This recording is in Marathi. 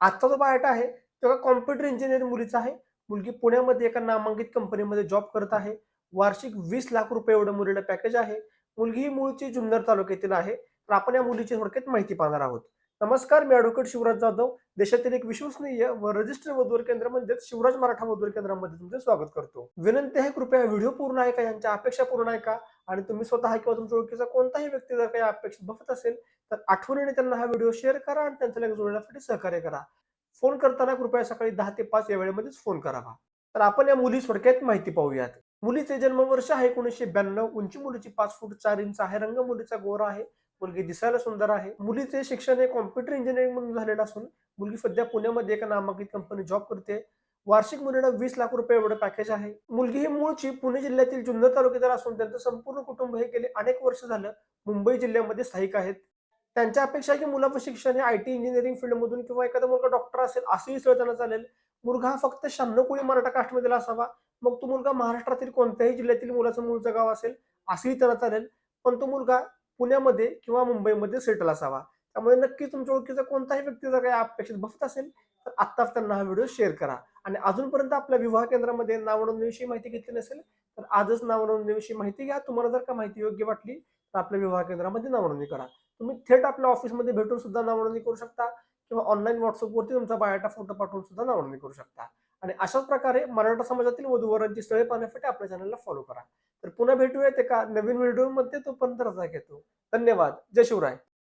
आजचा जो बायोडा आहे तो एका कॉम्प्युटर इंजिनिअर मुलीचा आहे. मुलगी पुण्यामध्ये एका नामांकित कंपनीमध्ये जॉब करत आहे. वार्षिक 20 लाख रुपये एवढं मुलीला पॅकेज आहे. मुलगी ही मूळची जुन्नर तालुक्यातील आहे. तर आपण या मुलीची थोडक्यात माहिती पाहणार आहोत. नमस्कार, मी ॲडव्होकेट शिवराज जाधव. देशातील एक विश्वसनीय व रजिस्टर वधूवर केंद्र म्हणजेच शिवराज मराठा वधूवर केंद्रामध्ये तुमचे स्वागत करतो. विनंती आहे, कृपया व्हिडिओ पूर्ण ऐका, यांच्या अपेक्षा पूर्ण ऐका आणि तुम्ही स्वतः किंवा तुमच्या ओळखीचा कोणताही व्यक्ती जर काही अपेक्षित बघत असेल तर आठवणीने त्यांना हा व्हिडिओ शेअर करा आणि त्यांचं लक्ष जोडण्यासाठी सहकार्य करा. फोन करताना कृपया सकाळी 10 ते 5 या वेळेमध्येच फोन करावा. तर आपण या मुली थोडक्यात माहिती पाहूयात. मुलीचे जन्मवर्ष आहे 1992. उंची मुलीची 5 फूट 4 इंच आहे. रंग मुलीचा गोरा आहे. मुलगी दिसायला सुंदर आहे. मुलीचे शिक्षण हे कॉम्प्युटर इंजिनिअरिंग मधून झालेलं असून मुलगी सध्या पुण्यामध्ये एका नामांकित कंपनीत जॉब करते. वार्षिक मुलीला 20 लाख रुपये एवढं पॅकेज आहे. मुलगी ही मूळची पुणे जिल्ह्यातील जुन्नर तालुक्यातील असून त्यांचं संपूर्ण कुटुंब हे गेले अनेक वर्ष झालं मुंबई जिल्ह्यामध्ये स्थायिक आहेत. त्यांच्या अपेक्षा आहे की मुलाचं शिक्षण हे आयटी इंजिनिअरिंग फील्डमधून किंवा एखादा मुलगा डॉक्टर असेल असंही विसरलं त्यांना चालेल. मुलगा हा फक्त 96 कोळी मराठा कास्टमधला असावा. मग तो मुलगा महाराष्ट्रातील कोणत्याही जिल्ह्यातील मुलाचं मूळचं गाव असेल असंही त्याला चालेल. पण तो मुलगा पुण्यामध्ये किंवा मुंबईमध्ये सेटल असावा. त्यामुळे नक्कीच तुमच्या ओळखीचा कोणताही व्यक्ती जर काही अपेक्षित बसत असेल तर आत्ताच त्यांना हा व्हिडिओ शेअर करा. आणि अजूनपर्यंत आपल्या विवाह केंद्रामध्ये नाव नोंदणीविषयी माहिती घेतली नसेल तर आजच नाव नोंदणीविषयी माहिती घ्या. तुम्हाला जर का माहिती योग्य वाटली तर आपल्या विवाह केंद्रामध्ये नाव नोंदणी करा. तुम्ही थेट आपल्या ऑफिसमध्ये भेटून सुद्धा नावनोंदणी करू शकता किंवा ऑनलाईन व्हॉट्सअपवरती तुमचा बायोडा फोटो पाठवून सुद्धा नावनोंदणी करू शकता. आणि अशाच प्रकारे मराठा समाजातील वधूवरांची स्थळे पाहण्यासाठी आपल्या चॅनलला फॉलो करा. तर पुन्हा भेटूयात एका नवीन व्हिडिओमध्ये. तोपर्यंत रजा घेतो. धन्यवाद. जय शिवराय.